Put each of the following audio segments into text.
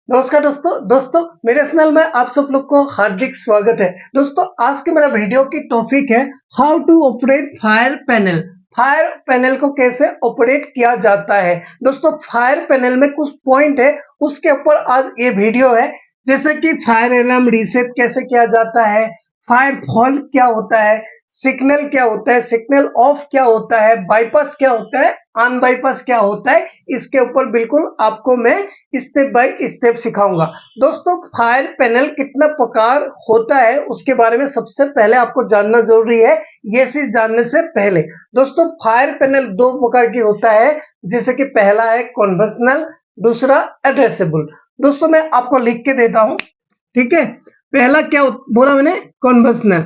नमस्कार दोस्तों मेरे चैनल में आप सब लोग को हार्दिक स्वागत है। दोस्तों आज के मेरा वीडियो की टॉपिक है how to operate fire panel. Fire panel को कैसे ऑपरेट किया जाता है। दोस्तों फायर पैनल में कुछ पॉइंट है, उसके ऊपर आज ये वीडियो है। जैसे कि फायर अलार्म रीसेट कैसे किया जाता है, फायर फॉल्ट क्या होता है, सिग्नल क्या होता है, सिग्नल ऑफ क्या होता है, बाईपास क्या होता है, अन बाईपास क्या होता है, इसके ऊपर बिल्कुल आपको मैं स्टेप बाय स्टेप सिखाऊंगा। दोस्तों फायर पैनल कितना प्रकार होता है उसके बारे में सबसे पहले आपको जानना जरूरी है। ये चीज जानने से पहले दोस्तों फायर पैनल दो प्रकार की होता है, जैसे कि पहला है कन्वेंशनल, दूसरा एड्रेसेबल। दोस्तों मैं आपको लिख के देता हूं, ठीक है। पहला क्या बोला मैंने, कन्वेंशनल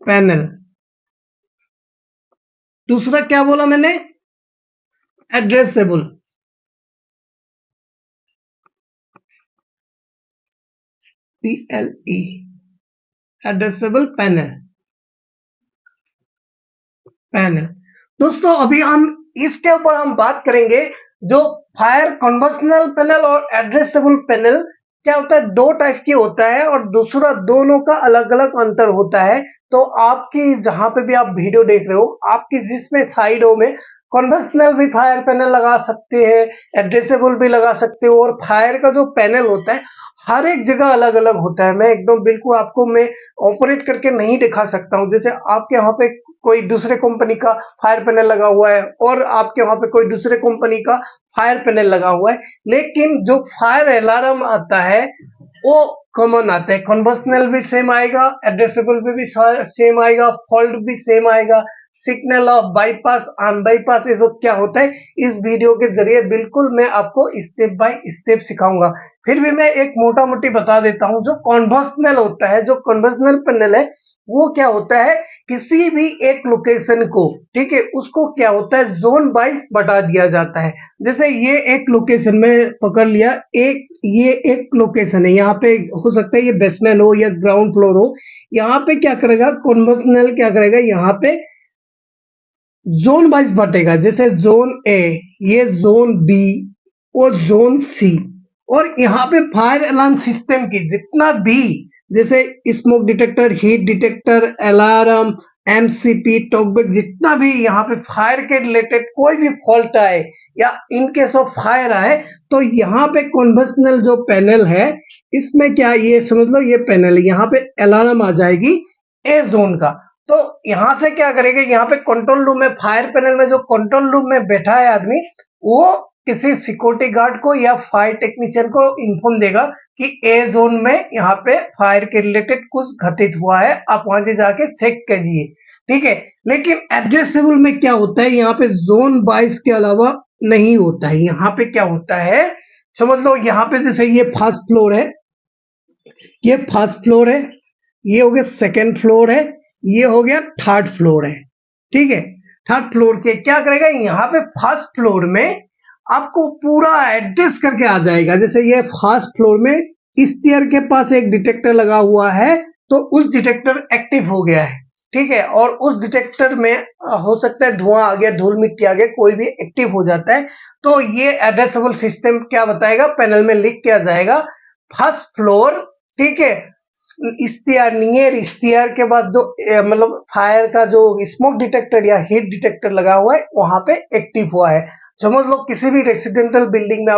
पैनल। दूसरा क्या बोला मैंने, एड्रेसेबल। PLE addressable panel. दोस्तों अभी हम इसके ऊपर हम बात करेंगे जो फायर कन्वेंशनल पैनल और एड्रेसेबल पैनल क्या होता है, दो टाइप की होता है और दूसरा दोनों का अलग अलग अंतर होता है। तो आपकी जहां पे भी आप वीडियो देख रहे हो, आपकी जिसमें साइड हो में कन्वेंशनल भी फायर पैनल लगा सकते हैं, एड्रेसेबल भी लगा सकते हो, और फायर का जो पैनल होता है हर एक जगह अलग अलग होता है। मैं एकदम बिल्कुल आपको मैं ऑपरेट करके नहीं दिखा सकता हूँ। जैसे आपके यहाँ पे कोई दूसरे कंपनी का फायर पैनल लगा हुआ है और आपके वहां पे कोई दूसरे कंपनी का फायर पैनल लगा हुआ है, लेकिन जो फायर अलार्म आता है वो कॉमन आता है। कन्वेंशनल भी सेम आएगा, एड्रेसेबल भी सेम आएगा, फॉल्ट भी सेम आएगा, signal off bypass unbypass ये सब क्या होता है इस वीडियो के जरिए बिल्कुल मैं आपको स्टेप बाय स्टेप सिखाऊंगा। फिर भी मैं एक मोटा मोटी बता देता हूं। जो कन्वेंशनल होता है, जो कन्वेंशनल पैनल है वो क्या होता है, किसी भी एक लोकेशन को, ठीक है, उसको क्या होता है जोन वाइज बता दिया जाता है। जैसे ये एक लोकेशन में पकड़ लिया, ये एक लोकेशन है, यहाँ पे हो सकता है ये बेसमेंट हो या ग्राउंड फ्लोर हो। यहाँ पे क्या करेगा कन्वेंशनल, क्या करेगा यहाँ पे जोन वाइज बटेगा। जैसे जोन ए, ये जोन बी और जोन सी। और यहाँ पे फायर अलार्म सिस्टम की जितना भी, जैसे smoke detector, heat detector, alarm, MCP, talkback, जितना भी यहाँ पे फायर के रिलेटेड कोई भी फॉल्ट आए या इन केस ऑफ फायर आए, तो यहाँ पे कन्वेंशनल जो पैनल है इसमें क्या, ये समझ लो ये पैनल, यहाँ पे अलार्म आ जाएगी ए जोन का। तो यहां से क्या करेगा, यहाँ पे कंट्रोल रूम में, फायर पैनल में जो कंट्रोल रूम में बैठा है आदमी, वो किसी सिक्योरिटी गार्ड को या फायर टेक्नीशियन को इन्फॉर्म देगा कि ए जोन में यहाँ पे फायर के रिलेटेड कुछ घटित हुआ है, आप वहां से जाके चेक कीजिए, ठीक है। लेकिन एड्रेसेबल में क्या होता है, यहाँ पे जोन 22 के अलावा नहीं होता है। यहाँ पे क्या होता है समझ लो, यहाँ पे जैसे ये फर्स्ट फ्लोर है, ये फर्स्ट फ्लोर है, ये हो गया सेकेंड फ्लोर है, ये हो गया थर्ड फ्लोर है, ठीक है। थर्ड फ्लोर के क्या करेगा, यहाँ पे फर्स्ट फ्लोर में आपको पूरा एड्रेस करके आ जाएगा। जैसे ये फर्स्ट फ्लोर में स्टेयर के पास एक डिटेक्टर लगा हुआ है, तो उस डिटेक्टर एक्टिव हो गया है, ठीक है। और उस डिटेक्टर में हो सकता है धुआं आ गया, धूल मिट्टी आ गया, कोई भी एक्टिव हो जाता है, तो ये एड्रेसेबल सिस्टम क्या बताएगा, पैनल में लिख के आ जाएगा फर्स्ट फ्लोर, ठीक है। इश्तिहार, नियर इश्तिहार के बाद जो मतलब फायर का जो स्मोक डिटेक्टर या हीट डिटेक्टर लगा हुआ है वहां पे एक्टिव हुआ है। समझ लो किसी भी रेसिडेंशियल बिल्डिंग में,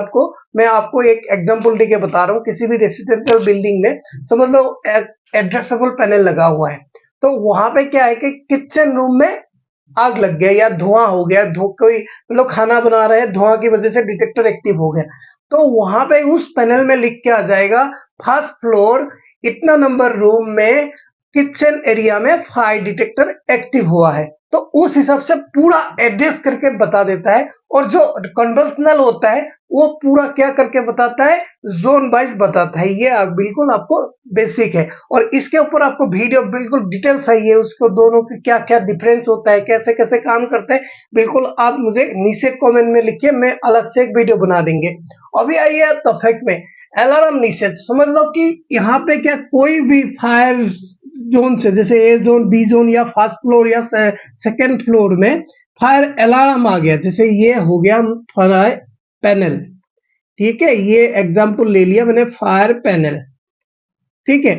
मैं आपको एक एग्जांपल देके बता रहा हूँ, किसी भी रेसिडेंशियल बिल्डिंग में समझ लो एड्रेसेबल पैनल लगा हुआ है, तो वहां पे क्या है कि किचन रूम में आग लग गया या धुआं हो गया, कोई मतलब खाना बना रहे हैं, धुआं की वजह से डिटेक्टर एक्टिव हो गया, तो वहां पे उस पैनल में लिख के आ जाएगा फर्स्ट फ्लोर इतना नंबर रूम में किचन एरिया में फायर डिटेक्टर एक्टिव हुआ है। तो उस हिसाब से पूरा एड्रेस करके बता देता है। और जो कन्वेंशनल होता है वो पूरा क्या करके बताता है, जोन वाइज बताता है। ये बिल्कुल आपको बेसिक है, और इसके ऊपर आपको वीडियो बिल्कुल डिटेल चाहिए, उसको दोनों की क्या क्या डिफरेंस होता है, कैसे कैसे काम करते हैं, बिल्कुल आप मुझे नीचे कमेंट में लिखिए, मैं अलग से एक वीडियो बना देंगे। अभी आइए टॉपिक में, अलार्म निषेध। समझ लो कि यहाँ पे क्या कोई भी फायर जोन से, जैसे ए जोन, बी जोन या फर्स्ट फ्लोर या सेकेंड फ्लोर में फायर अलार्म आ गया, जैसे ये हो गया फायर पैनल, ठीक है, ये एग्जांपल ले लिया मैंने फायर पैनल, ठीक है।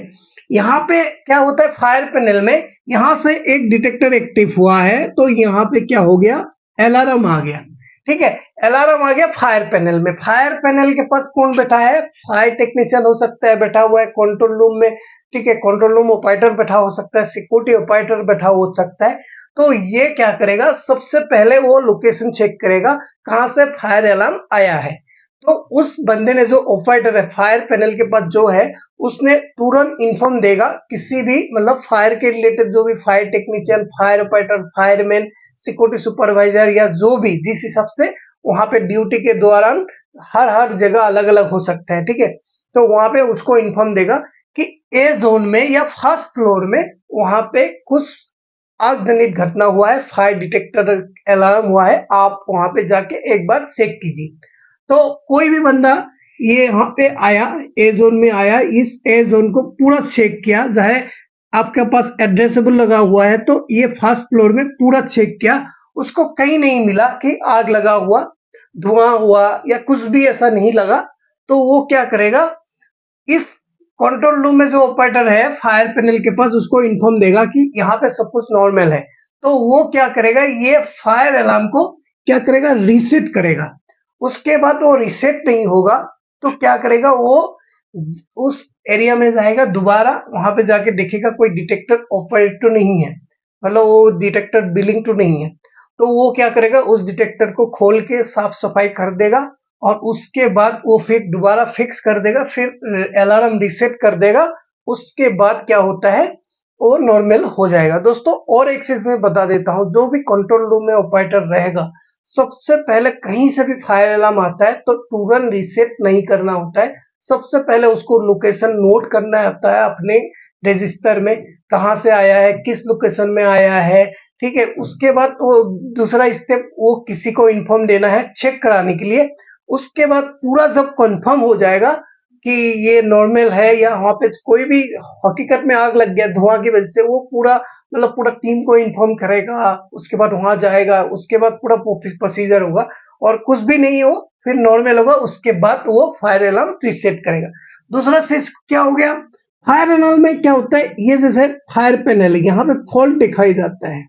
यहाँ पे क्या होता है फायर पैनल में, यहाँ से एक डिटेक्टर एक्टिव हुआ है तो यहाँ पे क्या हो गया, अलार्म आ गया, ठीक है। अलार्म आ गया फायर पैनल में। फायर पैनल के पास कौन बैठा है, फायर टेक्नीशियन हो सकता है बैठा हुआ है कंट्रोल रूम में, ठीक है, कंट्रोल रूम ऑपरेटर बैठा हो सकता है, सिक्योरिटी ऑपरेटर बैठा हो सकता है। तो ये क्या करेगा, सबसे पहले वो लोकेशन चेक करेगा कहाँ से फायर अलार्म आया है। तो उस बंदे ने, जो ऑपरेटर है फायर पैनल के पास जो है, उसने तुरंत इन्फॉर्म देगा किसी भी मतलब फायर के रिलेटेड जो भी fire technician, fire operator, fireman, security supervisor या जो भी जिस हिसाब से वहां पे ड्यूटी के दौरान हर जगह अलग अलग हो सकता है, ठीक है। तो वहां पे उसको इन्फॉर्म देगा कि ए जोन में या फर्स्ट फ्लोर में वहां पे कुछ आगजनित घटना हुआ है, फायर डिटेक्टर अलार्म हुआ है, आप वहां पे जाके एक बार चेक कीजिए। तो कोई भी बंदा ये यहाँ पे आया, ए जोन में आया, इस ए जोन को पूरा चेक किया, चाहे आपके पास एड्रेसेबल लगा हुआ है तो ये फर्स्ट फ्लोर में पूरा चेक किया, उसको कहीं नहीं मिला कि आग लगा हुआ, धुआं हुआ या कुछ भी ऐसा नहीं लगा। तो वो क्या करेगा, इस कंट्रोल रूम में जो ऑपरेटर है फायर पैनल के पास, उसको इन्फॉर्म देगा कि यहाँ पे सब कुछ नॉर्मल है। तो वो क्या करेगा, ये फायर अलार्म को क्या करेगा, रीसेट करेगा। उसके बाद वो रीसेट नहीं होगा तो क्या करेगा, वो उस एरिया में जाएगा, दोबारा वहां पे जाके देखेगा कोई डिटेक्टर ऑपरेट तो नहीं है, मतलब वो डिटेक्टर बिलिंग तो नहीं है। तो वो क्या करेगा, उस डिटेक्टर को खोल के साफ सफाई कर देगा और उसके बाद वो फिर दोबारा फिक्स कर देगा, फिर अलार्म रीसेट कर देगा। उसके बाद क्या होता है, वो नॉर्मल हो जाएगा। दोस्तों और एक चीज मैं बता देता हूँ, जो भी कंट्रोल रूम में ऑपरेटर रहेगा, सबसे पहले कहीं से भी फायर अलार्म आता है तो तुरंत रीसेट नहीं करना होता है। सबसे पहले उसको लोकेशन नोट करना होता है अपने रजिस्टर में, कहाँ से आया है, किस लोकेशन में आया है, ठीक है। उसके बाद वो दूसरा स्टेप, वो किसी को इन्फॉर्म देना है चेक कराने के लिए। उसके बाद पूरा जब कंफर्म हो जाएगा कि ये नॉर्मल है या वहां पे कोई भी हकीकत में आग लग गया धुआं की वजह से, वो पूरा मतलब पूरा टीम को इन्फॉर्म करेगा, उसके बाद वहां जाएगा, उसके बाद पूरा प्रोसीजर होगा और कुछ भी नहीं हो फिर नॉर्मल होगा, उसके बाद वो फायर अलार्म रीसेट करेगा। दूसरा चीज क्या हो गया, फायर अलार्म में क्या होता है, ये जैसे फायर पैनल यहाँ पे फॉल्ट दिखाई जाता है,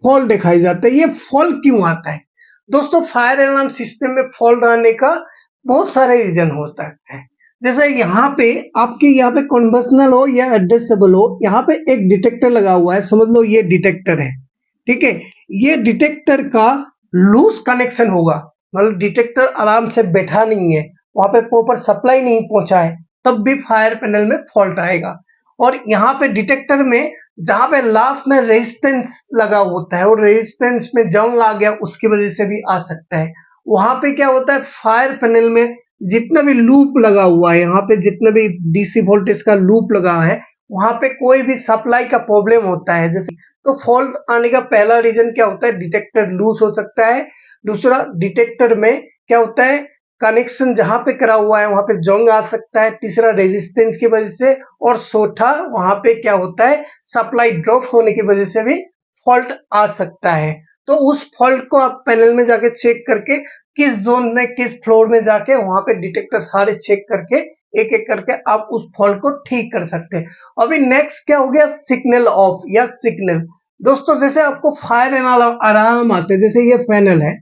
फॉल्ट दिखाई जाता है, ये फॉल्ट क्यों आता है दोस्तों, फायर अलार्म सिस्टम में फॉल्ट आने का बहुत सारे रीजन होता है। जैसे यहाँ पे आपके यहाँ पे कन्वेंशनल हो या एड्रेसेबल हो, यहाँ पे एक डिटेक्टर लगा हुआ है, समझ लो ये डिटेक्टर है, ठीक है। ये डिटेक्टर का लूज कनेक्शन होगा, मतलब डिटेक्टर आराम से बैठा नहीं है, वहां पे प्रॉपर सप्लाई नहीं पहुंचा है, तब भी फायर पैनल में फॉल्ट आएगा। और यहाँ पे डिटेक्टर में जहां पे लास्ट में रेजिस्टेंस लगा होता है और रेजिस्टेंस में जंग आ गया, उसकी वजह से भी आ सकता है। वहां पे क्या होता है, फायर पैनल में जितना भी लूप लगा हुआ है, यहाँ पे जितना भी डीसी वोल्टेज का लूप लगा है, वहां पे कोई भी सप्लाई का प्रॉब्लम होता है जैसे, तो फॉल्ट आने का पहला रीजन क्या होता है, डिटेक्टर लूज हो सकता है। दूसरा, डिटेक्टर में क्या होता है, कनेक्शन जहां पे करा हुआ है वहां पे जंग आ सकता है। तीसरा, रेजिस्टेंस की वजह से। और चौथा, वहां पे क्या होता है, सप्लाई ड्रॉप होने की वजह से भी फॉल्ट आ सकता है। तो उस फॉल्ट को आप पैनल में जाके चेक करके, किस जोन में किस फ्लोर में जाके वहां पे डिटेक्टर सारे चेक करके एक एक करके आप उस फॉल्ट को ठीक कर सकते हैं। अभी नेक्स्ट क्या हो गया, सिग्नल ऑफ या सिग्नल। दोस्तों जैसे आपको फायर अलार्म आते हैं, जैसे ये पैनल है,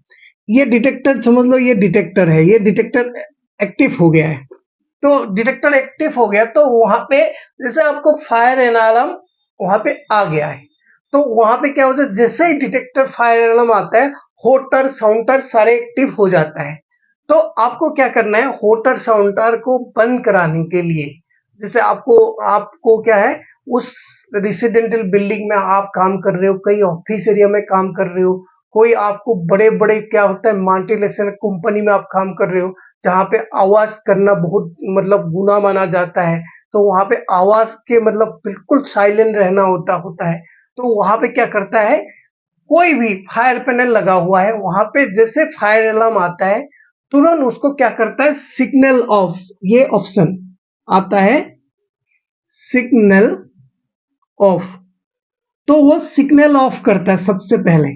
ये डिटेक्टर समझ लो, ये डिटेक्टर है, ये डिटेक्टर एक्टिव हो गया है। तो डिटेक्टर एक्टिव हो गया तो वहां पे जैसे आपको फायर अलार्म वहां पे आ गया है, तो वहां पे क्या होता है, जैसे ही डिटेक्टर फायर अलार्म आता है, होटर साउंटर सारे एक्टिव हो जाता है। तो आपको क्या करना है, होटर साउंटर को बंद कराने के लिए, जैसे आपको आपको क्या है, उस रेसिडेंशियल बिल्डिंग में आप काम कर रहे हो, कई ऑफिस एरिया में काम कर रहे हो, कोई आपको बड़े बड़े क्या होता है मल्टीनेशनल कंपनी में आप काम कर रहे हो, जहाँ पे आवाज करना बहुत मतलब गुनाह माना जाता है, तो वहां पे आवाज के मतलब बिल्कुल साइलेंट रहना होता है। तो वहां पे क्या करता है, कोई भी फायर पैनल लगा हुआ है, वहां पे जैसे फायर अलार्म आता है, तुरंत उसको क्या करता है, सिग्नल ऑफ, ये ऑप्शन आता है सिग्नल ऑफ, तो वो सिग्नल ऑफ करता है सबसे पहले,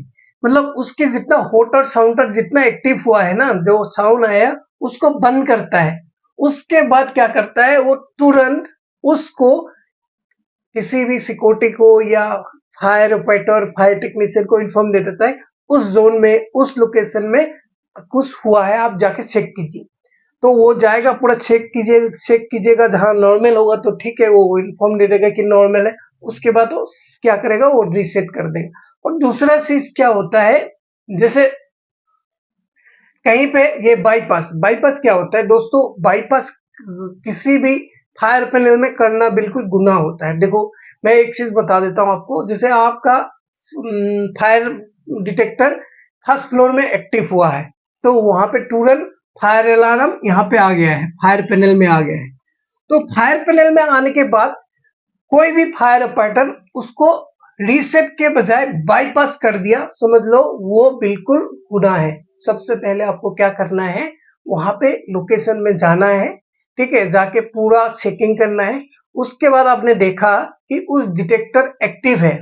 मतलब उसके जितना होटर साउंडर जितना एक्टिव हुआ है ना, जो साउंड आया उसको बंद करता है। उसके बाद क्या करता है, वो तुरंत उसको किसी भी सिक्योरिटी को या फायर ऑपरेटर फायर टेक्नीशियन को इन्फॉर्म दे देता है, उस जोन में उस लोकेशन में कुछ हुआ है, आप जाके चेक कीजिए। तो वो जाएगा, पूरा चेक कीजिएगा, जहाँ नॉर्मल होगा तो ठीक है, वो इन्फॉर्म दे देगा कि नॉर्मल है। उसके बाद वो क्या करेगा, वो रीसेट कर देगा। और दूसरा चीज क्या होता है, जैसे कहीं पे ये बाईपास बाईपास क्या होता है दोस्तों, बाईपास किसी भी फायर पैनल में करना बिल्कुल गुनाह होता है। देखो मैं एक चीज बता देता हूँ आपको, जैसे आपका फायर डिटेक्टर फर्स्ट फ्लोर में एक्टिव हुआ है, तो वहां पे तुरंत फायर अलार्म यहाँ पे आ गया है, फायर पैनल में आ गया है। तो फायर पैनल में आने के बाद कोई भी फायर ऑपरेटर उसको रीसेट के बजाय बाईपास कर दिया, समझ लो वो बिल्कुल गुनाह है। सबसे पहले आपको क्या करना है, वहां पे लोकेशन में जाना है, ठीक है, जाके पूरा चेकिंग करना है। उसके बाद आपने देखा कि उस डिटेक्टर एक्टिव है,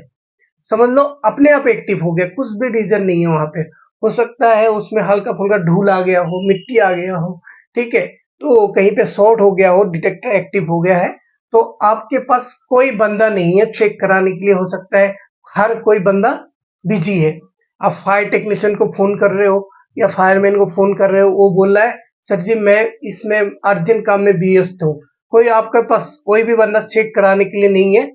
समझ लो अपने आप एक्टिव हो गया, कुछ भी रीजन नहीं है वहां पे। हो सकता है उसमें हल्का फुल्का धूल आ गया हो, मिट्टी आ गया हो, ठीक है, तो कहीं पे शॉर्ट हो गया हो, डिटेक्टर एक्टिव हो गया है। तो आपके पास कोई बंदा नहीं है चेक कराने के लिए, हो सकता है हर कोई बंदा बिजी है। आप फायर टेक्नीशियन को फोन कर रहे हो या फायरमैन को फोन कर रहे हो, वो बोल रहा है सर जी मैं इसमें अर्जेंट काम में व्यस्त हूँ, कोई आपके पास कोई भी बंदा चेक कराने के लिए नहीं है।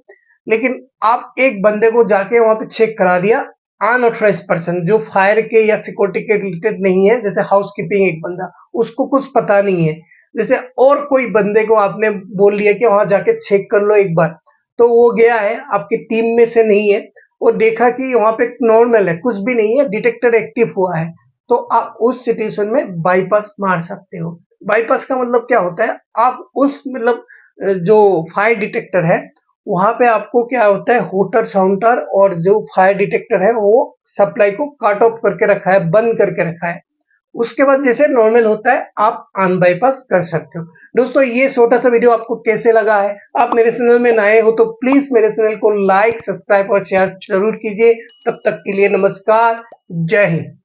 लेकिन आप एक बंदे को जाके वहां पे चेक करा दिया, अनऑथराइज्ड पर्सन जो फायर के या सिक्योरिटी के रिलेटेड नहीं है, जैसे हाउस कीपिंग एक बंदा, उसको कुछ पता नहीं है, जैसे और कोई बंदे को आपने बोल लिया कि वहां जाके चेक कर लो एक बार, तो वो गया है, आपकी टीम में से नहीं है, वो देखा कि वहां पे नॉर्मल है, कुछ भी नहीं है, डिटेक्टर एक्टिव हुआ है, तो आप उस सिचुएशन में बाईपास मार सकते हो। बाईपास का मतलब क्या होता है, आप उस मतलब जो फायर डिटेक्टर है वहां पे आपको क्या होता है, होटर साउंटर और जो फायर डिटेक्टर है वो सप्लाई को काट ऑफ करके रखा है, बंद करके रखा है। उसके बाद जैसे नॉर्मल होता है आप अन बाईपास कर सकते हो। दोस्तों ये छोटा सा वीडियो आपको कैसे लगा है, आप मेरे चैनल में नए हो तो प्लीज मेरे चैनल को लाइक सब्सक्राइब और शेयर जरूर कीजिए। तब तक के लिए नमस्कार, जय हिंद।